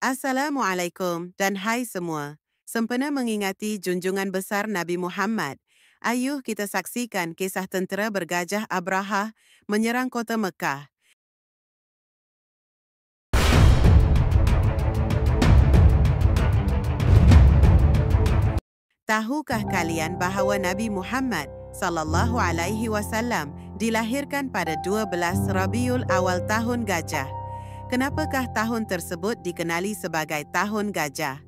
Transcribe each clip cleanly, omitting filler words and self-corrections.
Assalamualaikum dan hai semua. Sempena mengingati junjungan besar Nabi Muhammad, ayuh kita saksikan kisah tentera bergajah Abrahah menyerang kota Mekah. Tahukah kalian bahawa Nabi Muhammad sallallahu alaihi wasallam dilahirkan pada 12 Rabiul Awal tahun gajah? Kenapakah tahun tersebut dikenali sebagai tahun gajah?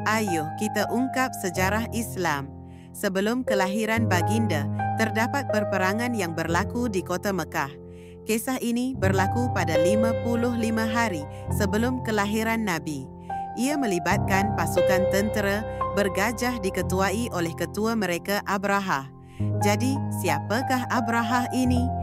Ayuh kita ungkap sejarah Islam. Sebelum kelahiran baginda, terdapat perperangan yang berlaku di kota Mekah. Kisah ini berlaku pada 55 hari sebelum kelahiran Nabi. Ia melibatkan pasukan tentera bergajah diketuai oleh ketua mereka Abrahah. Jadi, siapakah Abrahah ini?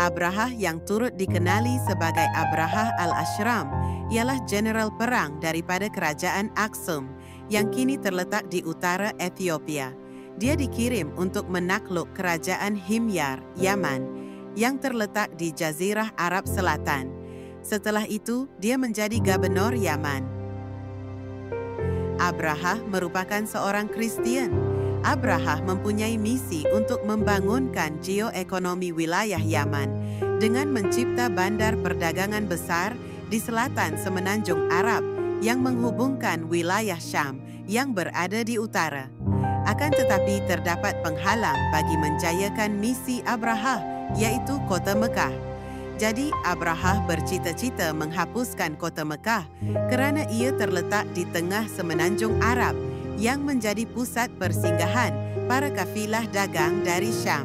Abrahah yang turut dikenali sebagai Abrahah al-Ashram ialah jeneral perang daripada kerajaan Aksum yang kini terletak di utara Ethiopia. Dia dikirim untuk menakluk kerajaan Himyar, Yaman, yang terletak di Jazirah Arab Selatan. Setelah itu, dia menjadi gubernur Yaman. Abrahah merupakan seorang Kristian. Abrahah mempunyai misi untuk membangunkan geoekonomi wilayah Yaman dengan mencipta bandar perdagangan besar di selatan semenanjung Arab yang menghubungkan wilayah Syam yang berada di utara. Akan tetapi terdapat penghalang bagi menjayakan misi Abrahah, yaitu kota Mekah. Jadi Abrahah bercita-cita menghapuskan kota Mekah kerana ia terletak di tengah semenanjung Arab yang menjadi pusat persinggahan para kafilah dagang dari Syam.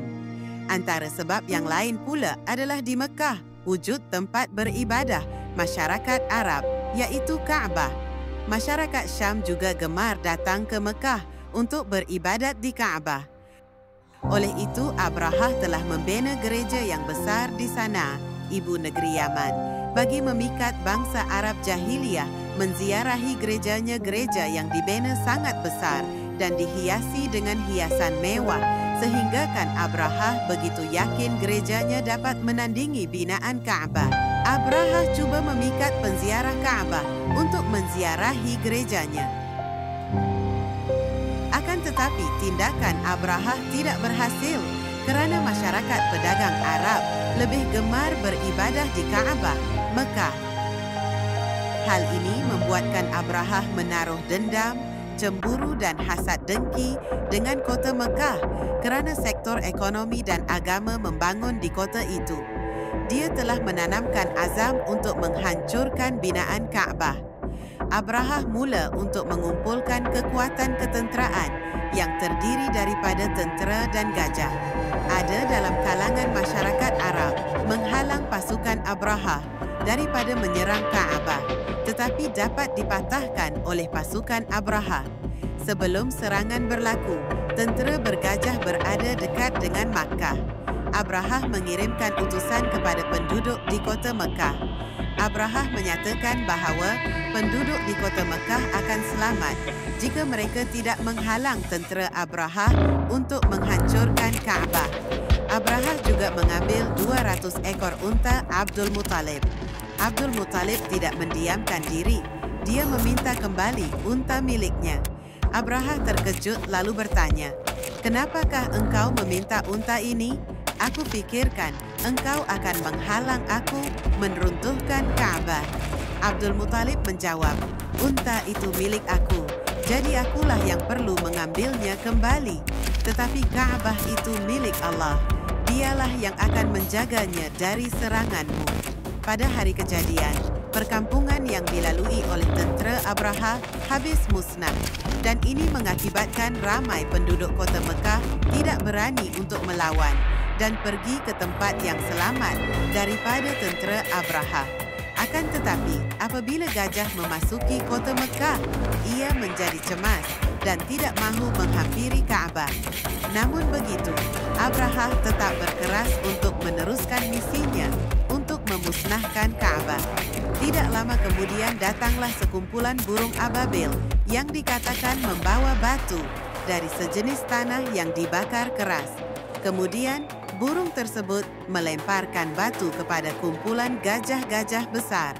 Antara sebab yang lain pula adalah di Mekah wujud tempat beribadah masyarakat Arab, iaitu Kaabah. Masyarakat Syam juga gemar datang ke Mekah untuk beribadat di Kaabah. Oleh itu, Abrahah telah membina gereja yang besar di sana, ibu negeri Yaman, bagi memikat bangsa Arab jahiliyah menziarahi gereja yang dibina sangat besar dan dihiasi dengan hiasan mewah, sehinggakan Abrahah begitu yakin gerejanya dapat menandingi binaan Kaabah. Abrahah cuba memikat penziarah Kaabah untuk menziarahi gerejanya. Akan tetapi tindakan Abrahah tidak berhasil kerana masyarakat pedagang Arab lebih gemar beribadah di Kaabah, Mekah. Hal ini membuatkan Abrahah menaruh dendam, cemburu dan hasad dengki dengan kota Mekah kerana sektor ekonomi dan agama membangun di kota itu. Dia telah menanamkan azam untuk menghancurkan binaan Kaabah. Abrahah mula untuk mengumpulkan kekuatan ketenteraan yang terdiri daripada tentera dan gajah. Ada dalam kalangan masyarakat Arab menghalang pasukan Abrahah daripada menyerang Kaabah, tetapi dapat dipatahkan oleh pasukan Abrahah. Sebelum serangan berlaku, tentera bergajah berada dekat dengan Makkah. Abrahah mengirimkan utusan kepada penduduk di kota Mekah. Abrahah menyatakan bahawa penduduk di kota Mekah akan selamat jika mereka tidak menghalang tentera Abrahah untuk menghancurkan Kaabah. Abrahah juga mengambil 200 ekor unta Abdul Muttalib. Abdul Muttalib tidak mendiamkan diri. Dia meminta kembali unta miliknya. Abrahah terkejut lalu bertanya, "Kenapakah engkau meminta unta ini? Aku fikirkan engkau akan menghalang aku meruntuhkan Kaabah." Abdul Muttalib menjawab, "Unta itu milik aku, jadi akulah yang perlu mengambilnya kembali. Tetapi Kaabah itu milik Allah. Dialah yang akan menjaganya dari seranganmu." Pada hari kejadian, perkampungan yang dilalui oleh tentera Abrahah habis musnah dan ini mengakibatkan ramai penduduk kota Mekah tidak berani untuk melawan dan pergi ke tempat yang selamat daripada tentera Abrahah. Akan tetapi, apabila gajah memasuki kota Mekah, ia menjadi cemas dan tidak mahu menghampiri Kaabah. Namun begitu, Abrahah tetap berkeras untuk meneruskan misinya untuk memusnahkan Kaabah. Tidak lama kemudian datanglah sekumpulan burung ababil yang dikatakan membawa batu dari sejenis tanah yang dibakar keras. Kemudian, burung tersebut melemparkan batu kepada kumpulan gajah-gajah besar.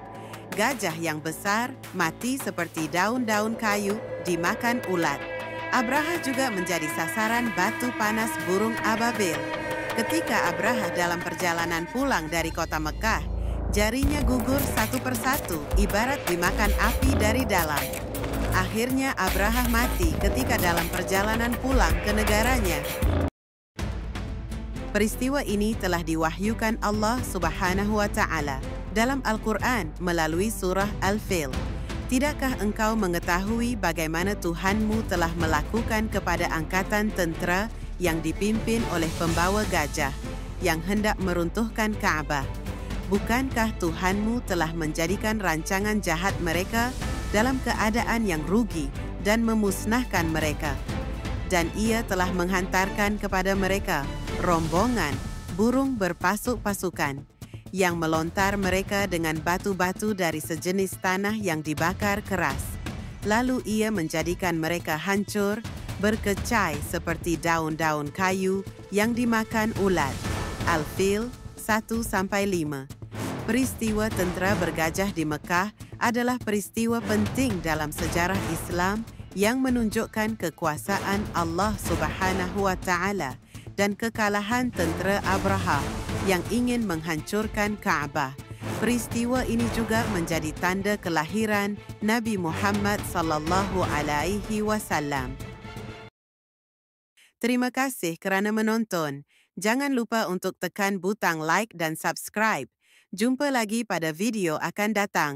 gajah yang besar mati seperti daun-daun kayu dimakan ulat. Abraha juga menjadi sasaran batu panas burung ababil. Ketika Abraha dalam perjalanan pulang dari kota Mekah, jarinya gugur satu persatu ibarat dimakan api dari dalam. Akhirnya Abraha mati ketika dalam perjalanan pulang ke negaranya. Peristiwa ini telah diwahyukan Allah Subhanahu wa Ta'ala dalam Al-Quran melalui surah Al-Fil. Tidakkah engkau mengetahui bagaimana Tuhanmu telah melakukan kepada angkatan tentera yang dipimpin oleh pembawa gajah yang hendak meruntuhkan Ka'bah? Bukankah Tuhanmu telah menjadikan rancangan jahat mereka dalam keadaan yang rugi dan memusnahkan mereka? Dan ia telah menghantarkan kepada mereka rombongan burung berpasuk pasukan yang melontar mereka dengan batu-batu dari sejenis tanah yang dibakar keras. Lalu ia menjadikan mereka hancur, berkecai seperti daun-daun kayu yang dimakan ulat. Al-Fil 1-5. Peristiwa tentera bergajah di Mekah adalah peristiwa penting dalam sejarah Islam yang menunjukkan kekuasaan Allah Subhanahu wa Ta'ala dan kekalahan tentera Abraha yang ingin menghancurkan Ka'bah. Peristiwa ini juga menjadi tanda kelahiran Nabi Muhammad sallallahu alaihi wasallam. Terima kasih kerana menonton. Jangan lupa untuk tekan butang like dan subscribe. Jumpa lagi pada video akan datang.